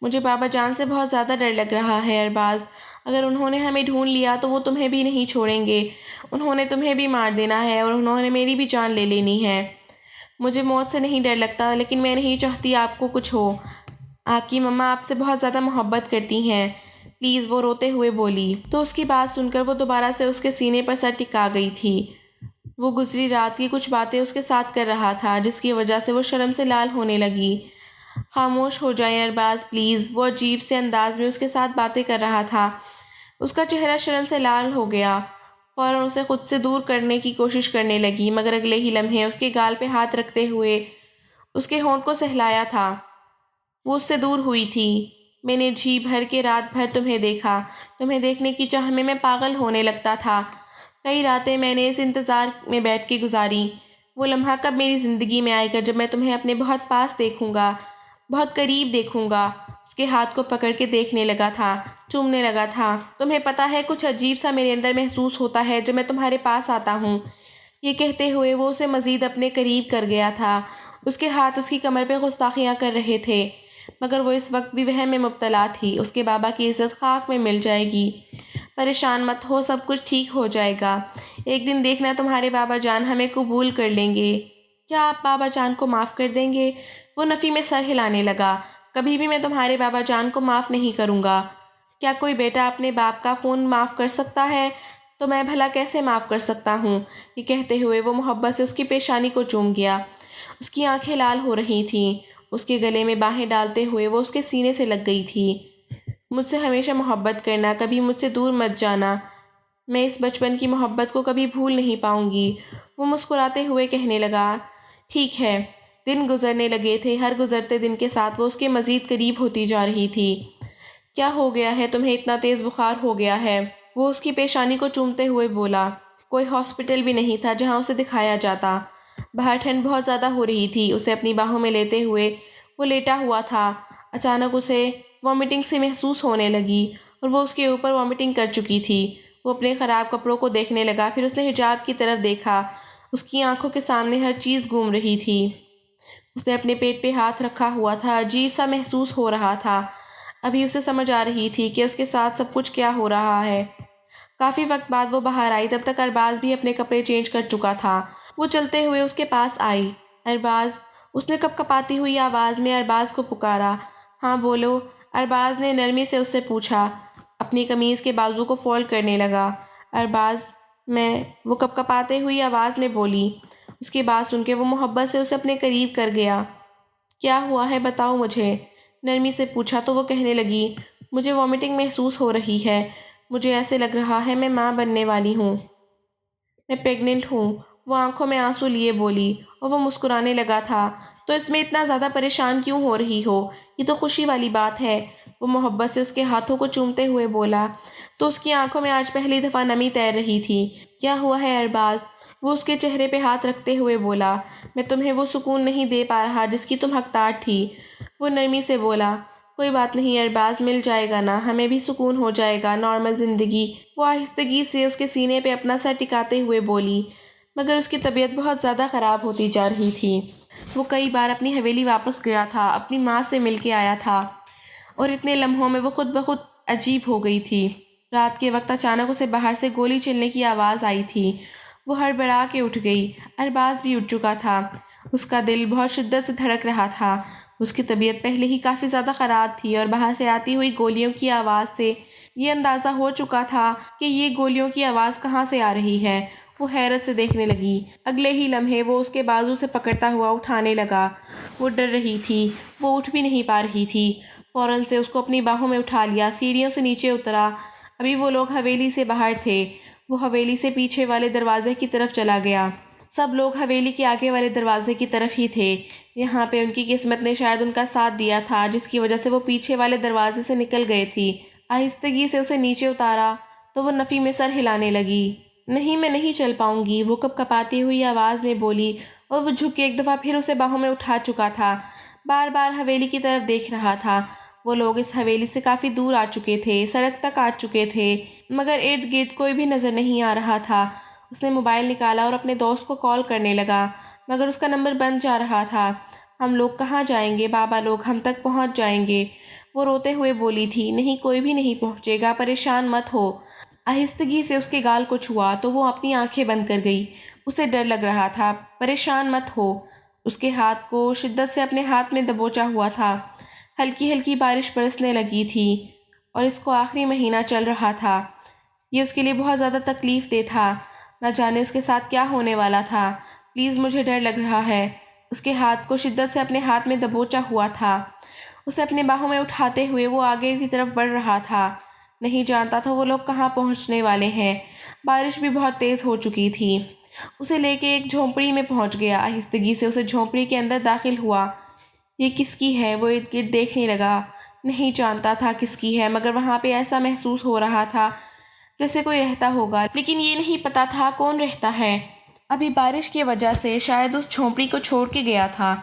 مجھے بابا جان سے بہت زیادہ ڈر لگ رہا ہے ارباز، اگر انہوں نے ہمیں ڈھونڈ لیا تو وہ تمہیں بھی نہیں چھوڑیں گے، انہوں نے تمہیں بھی مار دینا ہے اور انہوں نے میری بھی جان لے لینی ہے۔ مجھے موت سے نہیں ڈر لگتا، لیکن میں نہیں چاہتی آپ کو کچھ ہو۔ آپ کی مما آپ سے بہت زیادہ محبت کرتی ہیں، پلیز، وہ روتے ہوئے بولی۔ تو اس کی بات سن کر وہ دوبارہ سے اس کے سینے پر سر ٹکا گئی تھی۔ وہ گزری رات کی کچھ باتیں اس کے ساتھ کر رہا تھا، جس کی وجہ سے وہ شرم سے لال ہونے لگی۔ خاموش ہو جائیں ارباز پلیز، وہ عجیب سے انداز میں اس کے ساتھ باتیں کر رہا تھا۔ اس کا چہرہ شرم سے لال ہو گیا۔ فوراً اسے خود سے دور کرنے کی کوشش کرنے لگی، مگر اگلے ہی لمحے اس کے گال پہ ہاتھ رکھتے ہوئے اس کے ہونٹ کو سہلایا تھا۔ وہ اس سے دور ہوئی تھی۔ میں نے جی بھر کے رات بھر تمہیں دیکھا، تمہیں دیکھنے کی چاہ میں پاگل ہونے لگتا تھا۔ کئی راتیں میں نے اس انتظار میں بیٹھ کے گزاری، وہ لمحہ کب میری زندگی میں آئے گا جب میں تمہیں اپنے بہت پاس دیکھوں گا، بہت قریب دیکھوں گا۔ اس کے ہاتھ کو پکڑ کے دیکھنے لگا تھا، چومنے لگا تھا۔ تمہیں پتہ ہے کچھ عجیب سا میرے اندر محسوس ہوتا ہے جب میں تمہارے پاس آتا ہوں۔ یہ کہتے ہوئے وہ اسے مزید اپنے قریب کر گیا تھا۔ اس کے ہاتھ اس کی کمر پہ گستاخیاں کر رہے تھے، مگر وہ اس وقت بھی وہم میں مبتلا تھی۔ اس کے بابا کی عزت خاک میں مل جائے گی، پریشان مت ہو، سب کچھ ٹھیک ہو جائے گا۔ ایک دن دیکھنا تمہارے بابا جان ہمیں قبول کر لیں گے۔ کیا آپ بابا جان کو معاف کر دیں گے؟ وہ نفی میں سر ہلانے لگا۔ کبھی بھی میں تمہارے بابا جان کو معاف نہیں کروں گا۔ کیا کوئی بیٹا اپنے باپ کا خون معاف کر سکتا ہے؟ تو میں بھلا کیسے معاف کر سکتا ہوں؟ یہ کہتے ہوئے وہ محبت سے اس کی پیشانی کو چوم گیا۔ اس کی آنکھیں لال ہو رہی تھیں۔ اس کے گلے میں باہیں ڈالتے ہوئے وہ اس کے سینے سے لگ گئی تھی۔ مجھ سے ہمیشہ محبت کرنا، کبھی مجھ سے دور مت جانا، میں اس بچپن کی محبت کو کبھی بھول نہیں پاؤں گی۔ وہ مسکراتے ہوئے کہنے لگا، ٹھیک ہے۔ دن گزرنے لگے تھے، ہر گزرتے دن کے ساتھ وہ اس کے مزید قریب ہوتی جا رہی تھی۔ کیا ہو گیا ہے تمہیں، اتنا تیز بخار ہو گیا ہے؟ وہ اس کی پیشانی کو چومتے ہوئے بولا۔ کوئی ہاسپٹل بھی نہیں تھا جہاں اسے دکھایا جاتا۔ باہر ٹھنڈ بہت زیادہ ہو رہی تھی۔ اسے اپنی باہوں میں لیتے ہوئے وہ لیٹا ہوا تھا۔ اچانک اسے وامٹنگ سی محسوس ہونے لگی اور وہ اس کے اوپر وامٹنگ کر چکی تھی۔ وہ اپنے خراب کپڑوں کو دیکھنے لگا، پھر اس نے حجاب کی طرف دیکھا۔ اس کی آنکھوں کے سامنے ہر چیز گھوم رہی تھی۔ اس نے اپنے پیٹ پہ ہاتھ رکھا ہوا تھا، عجیب سا محسوس ہو رہا تھا۔ ابھی اسے سمجھ آ رہی تھی کہ اس کے ساتھ سب کچھ کیا ہو رہا ہے۔ کافی وقت بعد وہ باہر آئی، تب تک ارباز بھی اپنے کپڑے چینج کر چکا تھا۔ وہ چلتے ہوئے اس کے پاس آئی۔ ارباز، اس نے کپ کپاتی ہوئی آواز میں ارباز کو پکارا۔ ہاں بولو، ارباز نے نرمی سے اس سے پوچھا۔ اپنی قمیض کے بازو کو فولڈ کرنے لگا۔ ارباز، وہ کپ کپاتے ہوئی آواز میں بولی۔ اس کی بات سن کے وہ محبت سے اسے اپنے قریب کر گیا۔ کیا ہوا ہے بتاؤ مجھے، نرمی سے پوچھا تو وہ کہنے لگی، مجھے وامٹنگ محسوس ہو رہی ہے، مجھے ایسے لگ رہا ہے میں ماں بننے والی ہوں، میں پیگننٹ ہوں۔ وہ آنکھوں میں آنسو لیے بولی اور وہ مسکرانے لگا تھا۔ تو اس میں اتنا زیادہ پریشان کیوں ہو رہی ہو؟ یہ تو خوشی والی بات ہے، وہ محبت سے اس کے ہاتھوں کو چومتے ہوئے بولا تو اس کی آنکھوں میں آج پہلی دفعہ نمی تیر رہی تھی۔ کیا ہوا ہے ارباز؟ وہ اس کے چہرے پہ ہاتھ رکھتے ہوئے بولا۔ میں تمہیں وہ سکون نہیں دے پا رہا جس کی تم حقدار تھی۔ وہ نرمی سے بولا۔ کوئی بات نہیں ارباز، مل جائے گا نا، ہمیں بھی سکون ہو جائے گا، نارمل زندگی۔ وہ آہستگی سے اس کے سینے پہ اپنا سر ٹکاتے ہوئے بولی، مگر اس کی طبیعت بہت زیادہ خراب ہوتی جا رہی تھی۔ وہ کئی بار اپنی حویلی واپس گیا تھا، اپنی ماں سے مل کے آیا تھا، اور اتنے لمحوں میں وہ خود بخود عجیب ہو گئی تھی۔ رات کے وقت اچانک اسے باہر سے گولی چلنے کی آواز آئی تھی۔ وہ ہڑبڑا کے اٹھ گئی۔ ارباز بھی اٹھ چکا تھا۔ اس کا دل بہت شدت سے دھڑک رہا تھا۔ اس کی طبیعت پہلے ہی کافی زیادہ خراب تھی اور باہر سے آتی ہوئی گولیوں کی آواز سے یہ اندازہ ہو چکا تھا کہ یہ گولیوں کی آواز کہاں سے آ رہی ہے۔ وہ حیرت سے دیکھنے لگی۔ اگلے ہی لمحے وہ اس کے بازو سے پکڑتا ہوا اٹھانے لگا۔ وہ ڈر رہی تھی، وہ اٹھ بھی نہیں پا رہی تھی۔ فوراً سے اس کو اپنی باہوں میں اٹھا لیا، سیڑھیوں سے نیچے اترا۔ ابھی وہ لوگ حویلی سے باہر تھے۔ وہ حویلی سے پیچھے والے دروازے کی طرف چلا گیا۔ سب لوگ حویلی کے آگے والے دروازے کی طرف ہی تھے۔ یہاں پہ ان کی قسمت نے شاید ان کا ساتھ دیا تھا، جس کی وجہ سے وہ پیچھے والے دروازے سے نکل گئے تھی۔ آہستگی سے اسے نیچے اتارا تو وہ نفی میں سر ہلانے لگی۔ نہیں، میں نہیں چل پاؤں گی، وہ کپ کپاتی ہوئی آواز میں بولی، اور وہ جھک کے ایک دفعہ پھر اسے باہوں میں اٹھا چکا تھا۔ بار بار حویلی کی طرف دیکھ رہا تھا۔ وہ لوگ اس حویلی سے کافی دور آ چکے تھے، سڑک تک آ چکے تھے، مگر ارد گرد کوئی بھی نظر نہیں آ رہا تھا۔ اس نے موبائل نکالا اور اپنے دوست کو کال کرنے لگا، مگر اس کا نمبر بند جا رہا تھا۔ ہم لوگ کہاں جائیں گے بابا، لوگ ہم تک پہنچ جائیں گے، وہ روتے ہوئے بولی تھی۔ نہیں، کوئی بھی نہیں پہنچے گا، پریشان مت ہو۔ آہستگی سے اس کے گال کو چھوا تو وہ اپنی آنکھیں بند کر گئی۔ اسے ڈر لگ رہا تھا۔ پریشان مت ہو۔ اس کے ہاتھ کو شدت سے اپنے ہاتھ میں دبوچا ہوا تھا۔ ہلکی ہلکی بارش برسنے لگی تھی اور اس کو آخری مہینہ چل رہا تھا۔ یہ اس کے لیے بہت زیادہ تکلیف دہ تھا۔ نہ جانے اس کے ساتھ کیا ہونے والا تھا۔ پلیز، مجھے ڈر لگ رہا ہے۔ اس کے ہاتھ کو شدت سے اپنے ہاتھ میں دبوچا ہوا تھا۔ اسے اپنے باہوں میں اٹھاتے ہوئے وہ آگے کی طرف بڑھ رہا تھا۔ نہیں جانتا تھا وہ لوگ کہاں پہنچنے والے ہیں۔ بارش بھی بہت تیز ہو چکی تھی۔ اسے لے کے ایک جھونپڑی میں پہنچ گیا۔ آہستگی سے اسے جھونپڑی کے اندر داخل ہوا۔ یہ کس کی ہے؟ وہ ارد گرد دیکھنے لگا۔ نہیں جانتا تھا کس کی ہے، مگر وہاں پہ ایسا محسوس ہو رہا تھا جیسے کوئی رہتا ہوگا، لیکن یہ نہیں پتا تھا کون رہتا ہے۔ ابھی بارش کی وجہ سے شاید اس جھونپڑی کو چھوڑ کے گیا تھا۔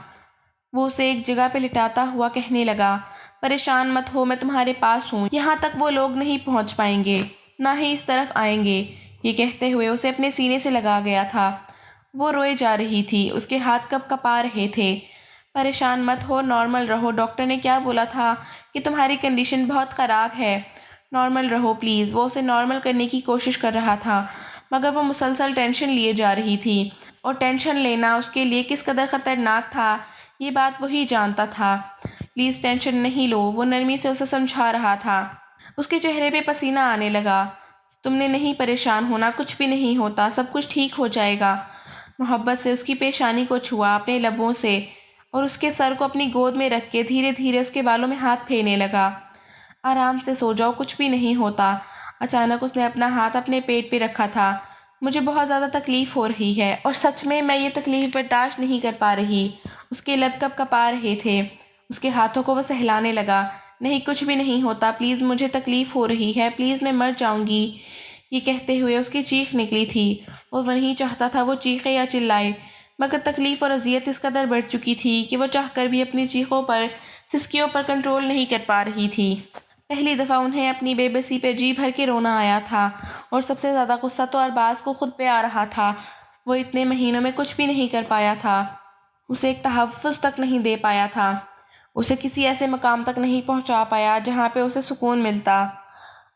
وہ اسے ایک جگہ پہ لٹاتا ہوا کہنے لگا، پریشان مت ہو، میں تمہارے پاس ہوں، یہاں تک وہ لوگ نہیں پہنچ پائیں گے، نہ ہی اس طرف آئیں گے۔ یہ کہتے ہوئے اسے اپنے سینے سے لگا گیا تھا۔ وہ روئے جا رہی تھی، اس کے ہاتھ کپ کپا رہے تھے۔ پریشان مت ہو، نارمل رہو، ڈاکٹر نے کیا بولا تھا کہ تمہاری کنڈیشن بہت خراب ہے، نارمل رہو پلیز۔ وہ اسے نارمل کرنے کی کوشش کر رہا تھا، مگر وہ مسلسل ٹینشن لیے جا رہی تھی، اور ٹینشن لینا اس کے لیے کس قدر خطرناک تھا یہ بات وہی جانتا تھا۔ پلیز ٹینشن نہیں لو، وہ نرمی سے اسے سمجھا رہا تھا۔ اس کے چہرے پہ پسینہ آنے لگا۔ تم نے نہیں پریشان ہونا، کچھ بھی نہیں ہوتا، سب کچھ ٹھیک ہو جائے گا۔ محبت سے اس کی پیشانی کو چھوا اپنے لبوں سے، اور اس کے سر کو اپنی گود میں رکھ کے دھیرے دھیرے اس کے بالوں میں ہاتھ پھیرنے لگا۔ آرام سے سو جاؤ، کچھ بھی نہیں ہوتا۔ اچانک اس نے اپنا ہاتھ اپنے پیٹ پہ رکھا تھا۔ مجھے بہت زیادہ تکلیف ہو رہی ہے، اور سچ میں یہ تکلیف برداشت نہیں کر پا رہی۔ اس کے لب کپ کپا رہے تھے۔ اس کے ہاتھوں کو وہ سہلانے لگا۔ نہیں، کچھ بھی نہیں ہوتا، پلیز مجھے تکلیف ہو رہی ہے، پلیز میں مر جاؤں گی۔ یہ کہتے ہوئے اس کی چیخ نکلی تھی، اور وہ نہیں چاہتا تھا وہ چیخے یا چلائے، مگر تکلیف اور اذیت اس قدر بڑھ چکی تھی کہ وہ چاہ کر بھی اپنی چیخوں پر، سسکیوں پر کنٹرول نہیں کر پا رہی تھی۔ پہلی دفعہ انہیں اپنی بے بسی پہ جی بھر کے رونا آیا تھا، اور سب سے زیادہ غصہ تو ارباز کو خود پہ آ رہا تھا۔ وہ اتنے مہینوں میں کچھ بھی نہیں کر پایا تھا، اسے ایک تحفظ تک نہیں دے پایا تھا، اسے کسی ایسے مقام تک نہیں پہنچا پایا جہاں پہ اسے سکون ملتا۔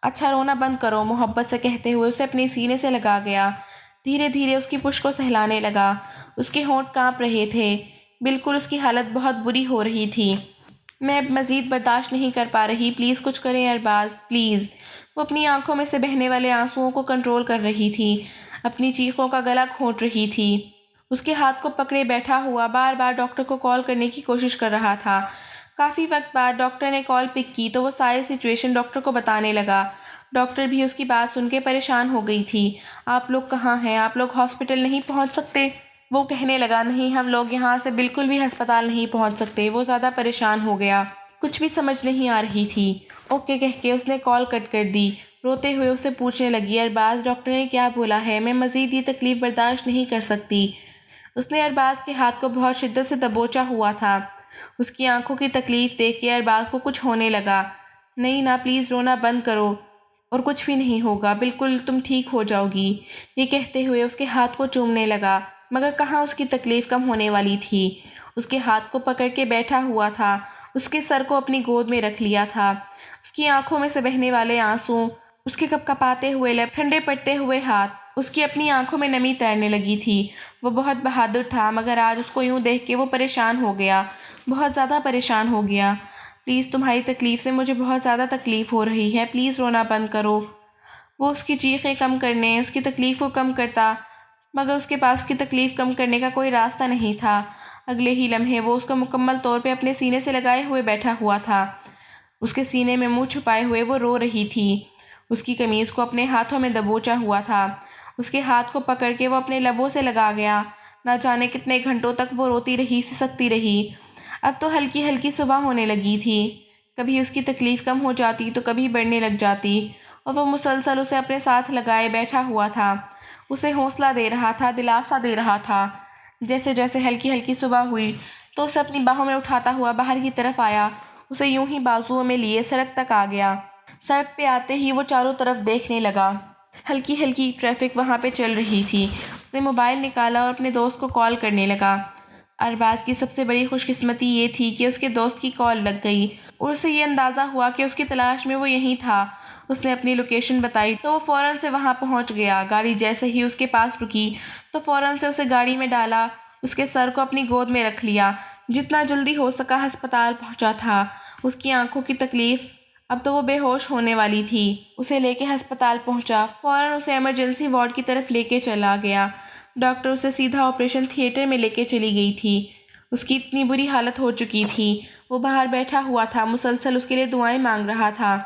اچھا، رونا بند کرو، محبت سے کہتے ہوئے اسے اپنے سینے سے لگا گیا۔ دھیرے دھیرے اس کی پشت کو سہلانے لگا۔ اس کے ہونٹ کانپ رہے تھے، بالکل اس کی حالت بہت بری ہو رہی تھی۔ میں اب مزید برداشت نہیں کر پا رہی، پلیز کچھ کریں ارباز، پلیز۔ وہ اپنی آنکھوں میں سے بہنے والے آنسوؤں کو کنٹرول کر رہی تھی، اپنی چیخوں کا گلا گھونٹ رہی تھی۔ اس کے ہاتھ کو پکڑے بیٹھا ہوا بار بار ڈاکٹر کو کال کرنے کی کوشش کر رہا تھا۔ کافی وقت بعد ڈاکٹر نے کال پک کی تو وہ ساری سچویشن ڈاکٹر کو بتانے لگا۔ ڈاکٹر بھی اس کی بات سن کے پریشان ہو گئی تھی۔ آپ لوگ کہاں ہیں؟ آپ لوگ ہاسپٹل نہیں پہنچ سکتے؟ وہ کہنے لگا، نہیں، ہم لوگ یہاں سے بالکل بھی ہسپتال نہیں پہنچ سکتے۔ وہ زیادہ پریشان ہو گیا۔ کچھ بھی سمجھ نہیں آ رہی تھی۔ اوکے کہہ کے اس نے کال کٹ کر دی۔ روتے ہوئے اسے پوچھنے لگی، ارباز ڈاکٹر نے کیا بولا ہے؟ میں مزید یہ تکلیف برداشت نہیں کر سکتی۔ اس نے ارباز کے ہاتھ کو بہت شدت سے دبوچا ہوا تھا۔ اس کی آنکھوں کی تکلیف دیکھ کے ارباز کو کچھ ہونے لگا۔ نہیں نا، پلیز رونا بند کرو اور کچھ بھی نہیں ہوگا، بالکل تم ٹھیک ہو جاؤ گی۔ یہ کہتے ہوئے اس کے ہاتھ کو چومنے لگا، مگر کہاں اس کی تکلیف کم ہونے والی تھی۔ اس کے ہاتھ کو پکڑ کے بیٹھا ہوا تھا، اس کے سر کو اپنی گود میں رکھ لیا تھا۔ اس کی آنکھوں میں سے بہنے والے آنسوں، اس کے کپکپاتے ہوئے لب، ٹھنڈے پڑتے ہوئے ہاتھ، اس کی اپنی آنکھوں میں نمی تیرنے لگی تھی۔ وہ بہت بہادر تھا، مگر آج اس کو یوں دیکھ کے وہ پریشان ہو گیا، بہت زیادہ پریشان ہو گیا۔ پلیز تمہاری تکلیف سے مجھے بہت زیادہ تکلیف ہو رہی ہے، پلیز رونا بند کرو۔ وہ اس کی چیخیں کم کرنے، اس کی تکلیف کو کم کرتا، مگر اس کے پاس اس کی تکلیف کم کرنے کا کوئی راستہ نہیں تھا۔ اگلے ہی لمحے وہ اس کو مکمل طور پہ اپنے سینے سے لگائے ہوئے بیٹھا ہوا تھا۔ اس کے سینے میں منہ چھپائے ہوئے وہ رو رہی تھی۔ اس کی قمیض کو اپنے ہاتھوں میں دبوچا ہوا تھا۔ اس کے ہاتھ کو پکڑ کے وہ اپنے لبوں سے لگا گیا۔ نہ جانے کتنے گھنٹوں تک وہ روتی رہی، سسکتی رہی۔ اب تو ہلکی ہلکی صبح ہونے لگی تھی۔ کبھی اس کی تکلیف کم ہو جاتی تو کبھی بڑھنے لگ جاتی، اور وہ مسلسل اسے اپنے ساتھ لگائے بیٹھا ہوا تھا، اسے حوصلہ دے رہا تھا، دلاسا دے رہا تھا۔ جیسے جیسے ہلکی ہلکی صبح ہوئی تو اسے اپنی باہوں میں اٹھاتا ہوا باہر کی طرف آیا، اسے یوں ہی بازوؤں میں لیے سڑک تک آ گیا۔ سڑک پہ آتے ہی وہ چاروں طرف دیکھنے لگا۔ ہلکی ہلکی ٹریفک وہاں پہ چل رہی تھی۔ اس نے موبائل نکالا اور اپنے دوست کو کال کرنے لگا۔ ارباز کی سب سے بڑی خوش قسمتی یہ تھی کہ اس کے دوست کی کال لگ گئی اور اسے یہ اندازہ ہوا کہ اس کی تلاش میں وہ یہیں تھا۔ اس نے اپنی لوکیشن بتائی تو وہ فوراً سے وہاں پہنچ گیا۔ گاڑی جیسے ہی اس کے پاس رکی تو فوراً سے اسے گاڑی میں ڈالا، اس کے سر کو اپنی گود میں رکھ لیا، جتنا جلدی ہو سکا ہسپتال پہنچا تھا۔ اس کی آنکھوں کی تکلیف، اب تو وہ بے ہوش ہونے والی تھی۔ اسے لے کے ہسپتال پہنچا، فوراً اسے ایمرجنسی وارڈ کی طرف لے کے چلا گیا۔ ڈاکٹر اسے سیدھا آپریشن تھیٹر میں لے کے چلی گئی تھی۔ اس کی اتنی بری حالت ہو چکی تھی، وہ باہر بیٹھا ہوا تھا، مسلسل اس کے لیے دعائیں مانگ رہا تھا۔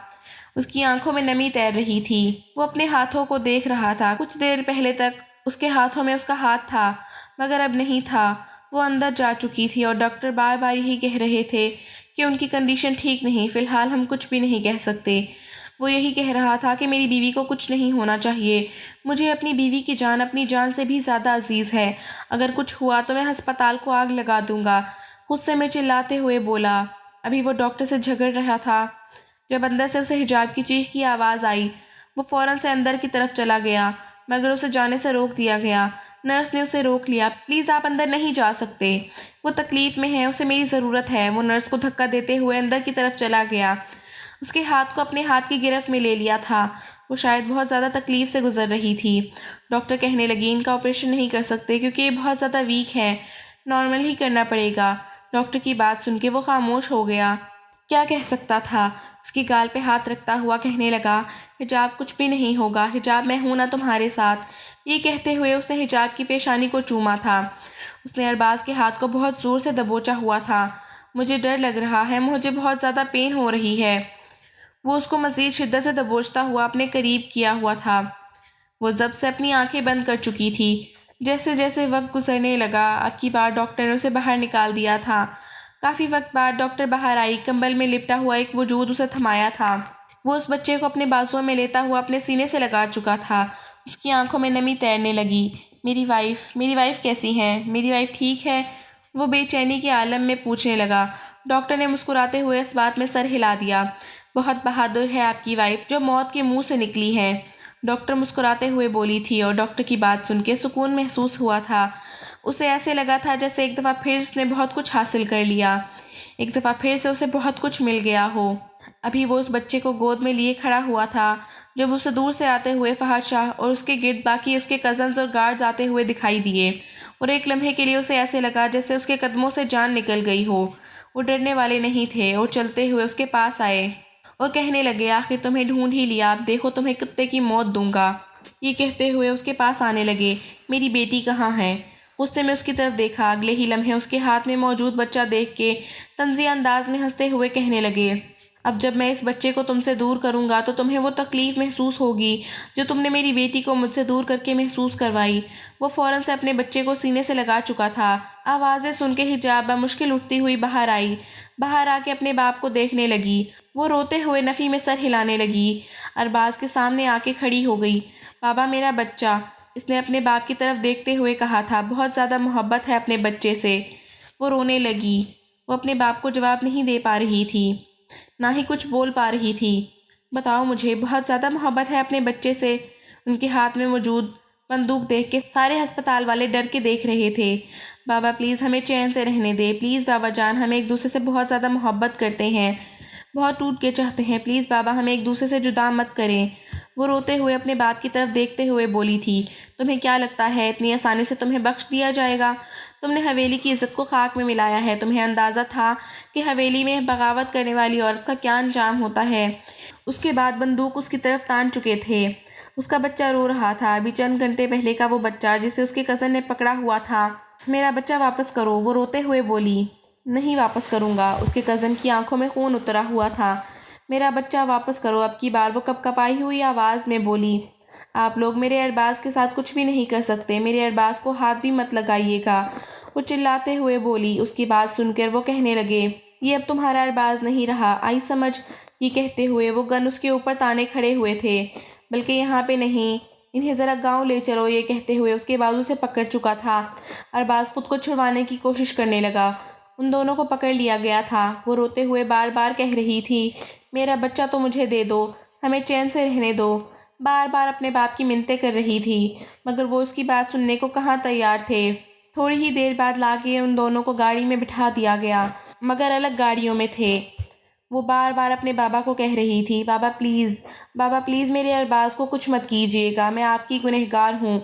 اس کی آنکھوں میں نمی تیر رہی تھی، وہ اپنے ہاتھوں کو دیکھ رہا تھا۔ کچھ دیر پہلے تک اس کے ہاتھوں میں اس کا ہاتھ تھا، مگر اب نہیں تھا، وہ اندر جا چکی تھی، اور ڈاکٹر بار بار یہی کہہ رہے تھے کہ ان کی کنڈیشن ٹھیک نہیں، فی الحال ہم کچھ بھی نہیں کہہ سکتے۔ وہ یہی کہہ رہا تھا کہ میری بیوی کو کچھ نہیں ہونا چاہیے، مجھے اپنی بیوی کی جان اپنی جان سے بھی زیادہ عزیز ہے، اگر کچھ ہوا تو میں ہسپتال کو آگ لگا دوں گا، غصے میں چلاتے ہوئے بولا۔ ابھی وہ ڈاکٹر سے جھگڑ رہا تھا جب اندر سے اسے حجاب کی چیخ کی آواز آئی۔ وہ فوراً سے اندر کی طرف چلا گیا، مگر اسے جانے سے روک دیا گیا۔ نرس نے اسے روک لیا، پلیز آپ اندر نہیں جا سکتے، وہ تکلیف میں ہے، اسے میری ضرورت ہے۔ وہ نرس کو دھکا دیتے ہوئے اندر کی طرف چلا گیا، اس کے ہاتھ کو اپنے ہاتھ کی گرفت میں لے لیا تھا۔ وہ شاید بہت زیادہ تکلیف سے گزر رہی تھی۔ ڈاکٹر کہنے لگی، ان کا آپریشن نہیں کر سکتے کیونکہ یہ بہت زیادہ ویک ہے، نارمل ہی کرنا پڑے گا۔ ڈاکٹر کی بات سن کے وہ خاموش ہو گیا۔ کیا کہہ سکتا تھا؟ اس کی گال پہ ہاتھ رکھتا ہوا کہنے لگا، حجاب کچھ بھی نہیں ہوگا، حجاب میں ہوں نا تمہارے ساتھ۔ یہ کہتے ہوئے اس نے حجاب کی پیشانی کو چوما تھا۔ اس نے ارباز کے ہاتھ کو بہت زور سے دبوچا ہوا تھا۔ مجھے ڈر لگ رہا ہے، مجھے بہت زیادہ پین ہو رہی ہے۔ وہ اس کو مزید شدت سے دبوچتا ہوا اپنے قریب کیا ہوا تھا۔ وہ ضبط سے اپنی آنکھیں بند کر چکی تھی۔ جیسے جیسے وقت گزرنے لگا، اب کی بار ڈاکٹر نے اسے باہر نکال دیا تھا۔ کافی وقت بعد ڈاکٹر باہر آئی، کمبل میں لپٹا ہوا ایک وجود اسے تھمایا تھا۔ وہ اس بچے کو اپنے بازوؤں میں لیتا ہوا اپنے سینے سے لگا چکا تھا۔ اس کی آنکھوں میں نمی تیرنے لگی۔ میری وائف کیسی ہے؟ میری وائف ٹھیک ہے؟ وہ بے چینی کے عالم میں پوچھنے لگا۔ ڈاکٹر نے مسکراتے ہوئے اس بات میں سر ہلا دیا۔ بہت بہادر ہے آپ کی وائف، جو موت کے منہ سے نکلی ہے، ڈاکٹر مسکراتے ہوئے بولی تھی، اور ڈاکٹر کی بات سن کے سکون محسوس ہوا تھا۔ اسے ایسے لگا تھا جیسے ایک دفعہ پھر اس نے بہت کچھ حاصل کر لیا، ایک دفعہ پھر سے اسے بہت کچھ مل گیا ہو۔ ابھی وہ اس بچے کو گود میں لیے کھڑا ہوا تھا جب اسے دور سے آتے ہوئے فہد شاہ اور اس کے گرد باقی اس کے کزنز اور گارڈز آتے ہوئے دکھائی دیے، اور ایک لمحے کے لیے اسے ایسے لگا جیسے اس کے قدموں سے جان نکل گئی ہو۔ وہ ڈرنے والے نہیں تھے اور چلتے ہوئے اس کے پاس آئے اور کہنے لگے، آخر تمہیں ڈھونڈ ہی لیا، اب دیکھو تمہیں کتے کی موت دوں گا۔ یہ کہتے ہوئے اس کے پاس آنے لگے، میری بیٹی کہاں ہے؟ غصے میں اس کی طرف دیکھا، اگلے ہی لمحے اس کے ہاتھ میں موجود بچہ دیکھ کے طنزیہ انداز میں ہنستے ہوئے کہنے لگے، اب جب میں اس بچے کو تم سے دور کروں گا تو تمہیں وہ تکلیف محسوس ہوگی جو تم نے میری بیٹی کو مجھ سے دور کر کے محسوس کروائی۔ وہ فوراً سے اپنے بچے کو سینے سے لگا چکا تھا۔ آوازیں سن کے حجاب بمشکل اٹھتی ہوئی باہر آئی۔ باہر آ کے اپنے باپ کو دیکھنے لگی۔ وہ روتے ہوئے نفی میں سر ہلانے لگی۔ ارباز کے سامنے آ کے کھڑی ہو گئی۔ بابا میرا بچہ، اس نے اپنے باپ کی طرف دیکھتے ہوئے کہا تھا، بہت زیادہ محبت ہے اپنے بچے سے۔ وہ رونے لگی۔ وہ اپنے باپ کو جواب نہیں دے پا رہی تھی، نہ ہی کچھ بول پا رہی تھی۔ بتاؤ مجھے، بہت زیادہ محبت ہے اپنے بچے سے؟ ان کے ہاتھ میں موجود بندوق دیکھ کے سارے ہسپتال والے ڈر کے دیکھ رہے تھے۔ بابا پلیز ہمیں چین سے رہنے دے، پلیز بابا جان، ہم ایک دوسرے سے بہت زیادہ محبت کرتے ہیں، بہت ٹوٹ کے چاہتے ہیں، پلیز بابا ہمیں ایک دوسرے سے جدا مت کریں۔ وہ روتے ہوئے اپنے باپ کی طرف دیکھتے ہوئے بولی تھی، تمہیں کیا لگتا ہے اتنی آسانی سے تمہیں بخش دیا جائے گا؟ تم نے حویلی کی عزت کو خاک میں ملایا ہے۔ تمہیں اندازہ تھا کہ حویلی میں بغاوت کرنے والی عورت کا کیا انجام ہوتا ہے؟ اس کے بعد بندوق اس کی طرف تان چکے تھے۔ اس کا بچہ رو رہا تھا، ابھی چند گھنٹے پہلے کا وہ بچہ جسے اس کے کزن نے پکڑا ہوا تھا۔ میرا بچہ واپس کرو، وہ روتے ہوئے بولی۔ نہیں واپس کروں گا۔ اس کے کزن کی آنکھوں میں خون اترا ہوا تھا۔ میرا بچہ واپس کرو، اب کی بار وہ کپکپائی ہوئی آواز میں بولی۔ آپ لوگ میرے ارباز کے ساتھ کچھ بھی نہیں کر سکتے، میرے ارباز کو ہاتھ بھی مت لگائیے گا، وہ چلاتے ہوئے بولی۔ اس کی بات سن کر وہ کہنے لگے، یہ اب تمہارا ارباز نہیں رہا، آئی سمجھ؟ یہ کہتے ہوئے وہ گن اس کے اوپر تانے کھڑے ہوئے تھے۔ بلکہ یہاں پہ نہیں، انہیں ذرا گاؤں لے چلو، یہ کہتے ہوئے اس کے بازو سے پکڑ چکا تھا۔ ارباز خود کو چھڑوانے کی کوشش کرنے لگا۔ ان دونوں کو پکڑ لیا گیا تھا۔ وہ روتے ہوئے بار بار کہہ رہی تھی، میرا بچہ تو مجھے دے دو، ہمیں چین سے رہنے دو۔ بار بار اپنے باپ کی منتیں کر رہی تھی، مگر وہ اس کی بات سننے کو کہاں تیار تھے۔ تھوڑی ہی دیر بعد لا کے ان دونوں کو گاڑی میں بٹھا دیا گیا، مگر الگ گاڑیوں میں تھے۔ وہ بار بار اپنے بابا کو کہہ رہی تھی، بابا پلیز میرے ارباز کو کچھ مت کیجیے گا، میں آپ کی گنہگار ہوں،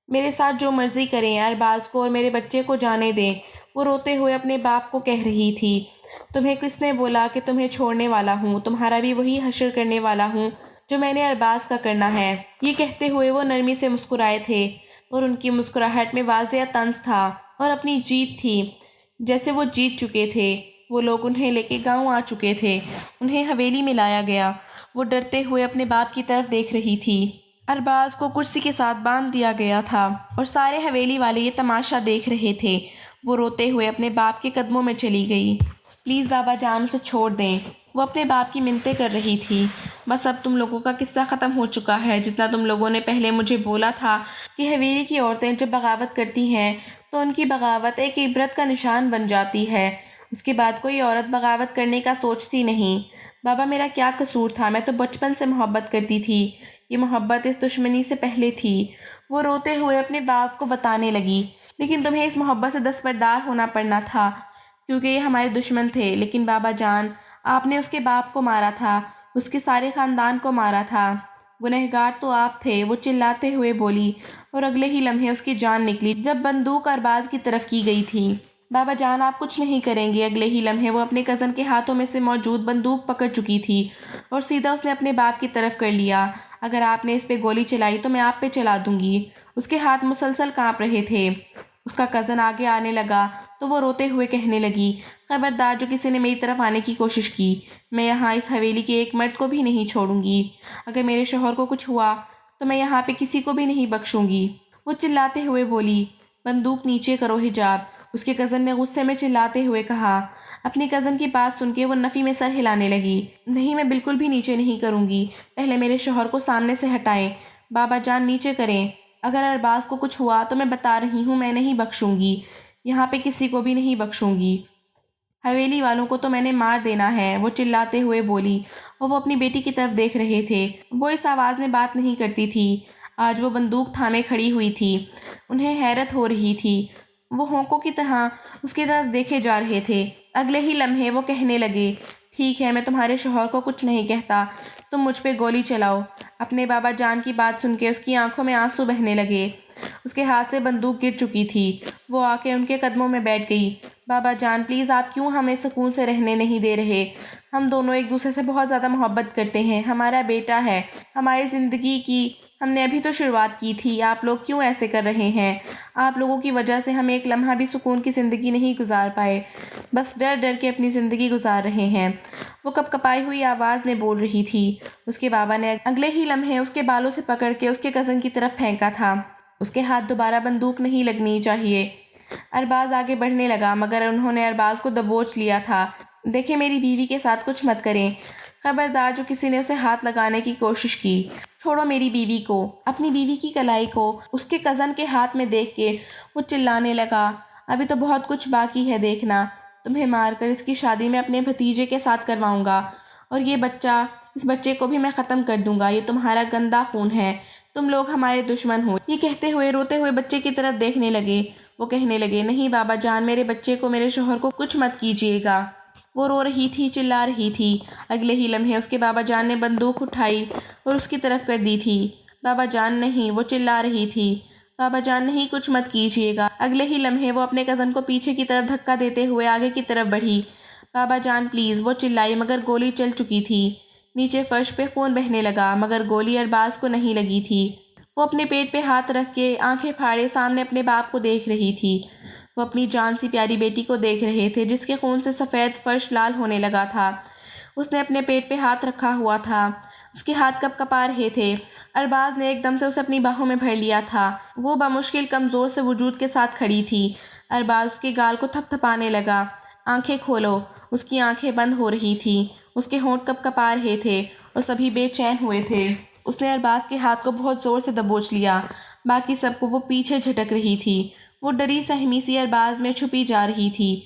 میرے ساتھ جو مرضی کریں، ارباز کو اور میرے بچے کو جانے دیں۔ وہ روتے ہوئے اپنے باپ کو کہہ رہی تھی، تمہیں کس نے بولا کہ تمہیں چھوڑنے والا ہوں؟ تمہارا بھی وہی حشر کرنے والا ہوں جو میں نے ارباز کا کرنا ہے۔ یہ کہتے ہوئے وہ نرمی سے مسکرائے تھے، اور ان کی مسکراہٹ میں واضح طنز تھا اور اپنی جیت تھی، جیسے وہ جیت چکے تھے۔ وہ لوگ انہیں لے کے گاؤں آ چکے تھے، انہیں حویلی میں لایا گیا۔ وہ ڈرتے ہوئے اپنے باپ کی طرف دیکھ رہی تھی۔ ارباز کو کرسی کے ساتھ باندھ دیا گیا تھا اور سارے حویلی والے یہ تماشا دیکھ رہے تھے۔ وہ روتے ہوئے اپنے باپ کے قدموں میں چلی گئی۔ پلیز بابا جان، اسے چھوڑ دیں، وہ اپنے باپ کی منتیں کر رہی تھی۔ بس اب تم لوگوں کا قصہ ختم ہو چکا ہے۔ جتنا تم لوگوں نے پہلے مجھے بولا تھا کہ حویلی کی عورتیں جب بغاوت کرتی ہیں تو ان کی بغاوت ایک عبرت کا نشان بن جاتی ہے، اس کے بعد کوئی عورت بغاوت کرنے کا سوچتی نہیں۔ بابا میرا کیا قصور تھا؟ میں تو بچپن سے محبت کرتی تھی، یہ محبت اس دشمنی سے پہلے تھی۔ وہ روتے ہوئے اپنے باپ کو بتانے لگی، لیکن تمہیں اس محبت سے دستبردار ہونا پڑنا تھا کیونکہ یہ ہمارے دشمن تھے۔ لیکن بابا جان، آپ نے اس کے باپ کو مارا تھا، اس کے سارے خاندان کو مارا تھا، گنہگار تو آپ تھے، وہ چلاتے ہوئے بولی، اور اگلے ہی لمحے اس کی جان نکلی جب بندوق ارباز کی طرف کی گئی تھی۔ بابا جان آپ کچھ نہیں کریں گے۔ اگلے ہی لمحے وہ اپنے کزن کے ہاتھوں میں سے موجود بندوق پکڑ چکی تھی اور سیدھا اس نے اپنے باپ کی طرف کر لیا۔ اگر آپ نے اس پہ گولی چلائی تو میں آپ پہ چلا دوں گی۔ اس کے ہاتھ مسلسل کانپ رہے تھے۔ اس کا کزن آگے آنے لگا تو وہ روتے ہوئے کہنے لگی، خبردار جو کسی نے میری طرف آنے کی کوشش کی، میں یہاں اس حویلی کے ایک مرد کو بھی نہیں چھوڑوں گی۔ اگر میرے شوہر کو کچھ ہوا تو میں یہاں پہ کسی کو بھی نہیں بخشوں گی۔ وہ چلاتے ہوئے بولی، بندوق نیچے کرو حجاب، اس کے کزن نے غصے میں چلاتے ہوئے کہا۔ اپنی کزن کی بات سن کے وہ نفی میں سر ہلانے لگی، نہیں میں بالکل بھی نیچے نہیں کروں گی، پہلے میرے شوہر کو سامنے سے ہٹائیں۔ بابا جان نیچے کریں، اگر ارباز کو کچھ ہوا تو میں بتا رہی ہوں میں نہیں بخشوں گی، یہاں پہ کسی کو بھی نہیں بخشوں گی، حویلی والوں کو تو میں نے مار دینا ہے، وہ چلاتے ہوئے بولی، اور وہ اپنی بیٹی کی طرف دیکھ رہے تھے۔ وہ اس آواز میں بات نہیں کرتی تھی، آج وہ بندوق تھامے کھڑی ہوئی تھی۔ انہیں حیرت ہو رہی تھی، وہ ہونکوں کی طرح اس کی طرف دیکھے جا رہے تھے۔ اگلے ہی لمحے وہ کہنے لگے، ٹھیک ہے میں تمہارے شوہر کو کچھ نہیں کہتا، تم مجھ پہ گولی چلاؤ۔ اپنے بابا جان کی بات سن کے اس کی آنکھوں میں آنسو بہنے لگے۔ اس کے ہاتھ سے بندوق گر چکی تھی۔ وہ آ کے ان کے قدموں میں بیٹھ گئی۔ بابا جان پلیز آپ کیوں ہمیں سکون سے رہنے نہیں دے رہے؟ ہم دونوں ایک دوسرے سے بہت زیادہ محبت کرتے ہیں، ہمارا بیٹا ہے، ہماری زندگی کی ہم نے ابھی تو شروعات کی تھی، آپ لوگ کیوں ایسے کر رہے ہیں؟ آپ لوگوں کی وجہ سے ہم ایک لمحہ بھی سکون کی زندگی نہیں گزار پائے۔ بس ڈر ڈر کے اپنی زندگی گزار رہے ہیں۔ وہ کپ کپائی ہوئی آواز میں بول رہی تھی۔ اس کے بابا نے اگلے ہی لمحے اس کے بالوں سے پکڑ کے اس کے کزن کی طرف پھینکا تھا۔ اس کے ہاتھ دوبارہ بندوق نہیں لگنی چاہیے۔ ارباز آگے بڑھنے لگا مگر انہوں نے ارباز کو دبوچ لیا تھا۔ دیکھیں میری بیوی کے ساتھ کچھ مت کریں، خبردار جو کسی نے اسے ہاتھ لگانے کی کوشش کی۔ چھوڑو میری بیوی کو۔ اپنی بیوی کی کلائی کو اس کے کزن کے ہاتھ میں دیکھ کے وہ چلانے لگا، ابھی تو بہت کچھ باقی ہے دیکھنا، تمہیں مار کر اس کی شادی میں اپنے بھتیجے کے ساتھ کرواؤں گا، اور اس بچے کو بھی میں ختم کر دوں گا، یہ تمہارا گندا خون ہے، تم لوگ ہمارے دشمن ہو۔ یہ کہتے ہوئے روتے ہوئے بچے کی طرف دیکھنے لگے۔ وہ کہنے لگے، نہیں بابا جان، میرے بچے کو، میرے شوہر کو کچھ مت کیجیے گا۔ وہ رو رہی تھی، چلا رہی تھی۔ اگلے ہی لمحے اس کے بابا جان نے بندوق اٹھائی اور اس کی طرف کر دی تھی۔ بابا جان نہیں، وہ چلا رہی تھی، بابا جان نہیں، کچھ مت کیجیے گا۔ اگلے ہی لمحے وہ اپنے کزن کو پیچھے کی طرف دھکا دیتے ہوئے آگے کی طرف بڑھی۔ بابا جان پلیز، وہ چلائی مگر گولی چل چکی تھی۔ نیچے فرش پہ خون بہنے لگا مگر گولی ارباز کو نہیں لگی تھی۔ وہ اپنے پیٹ پہ ہاتھ رکھ کے آنکھیں پھاڑے سامنے اپنے باپ کو دیکھ رہی تھی۔ وہ اپنی جان سی پیاری بیٹی کو دیکھ رہے تھے جس کے خون سے سفید فرش لال ہونے لگا تھا۔ اس نے اپنے پیٹ پہ ہاتھ رکھا ہوا تھا، اس کے ہاتھ کپ کپا رہے تھے۔ ارباز نے ایک دم سے اسے اپنی باہوں میں بھر لیا تھا۔ وہ بمشکل کمزور سے وجود کے ساتھ کھڑی تھی۔ ارباز اس کے گال کو تھپ تھپانے لگا۔ آنکھیں کھولو۔ اس کی آنکھیں بند ہو رہی تھیں، اس کے ہونٹ کپ کپا رہے تھے اور سبھی بے چین ہوئے تھے۔ اس نے ارباز کے ہاتھ کو بہت زور سے دبوچ لیا، باقی سب کو وہ پیچھے جھٹک رہی تھی۔ وہ ڈری سہمی سی ارباز میں چھپی جا رہی تھی۔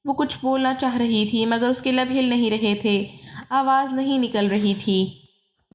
وہ کچھ بولنا چاہ رہی تھی مگر اس کے لب ہل نہیں رہے تھے، آواز نہیں نکل رہی تھی۔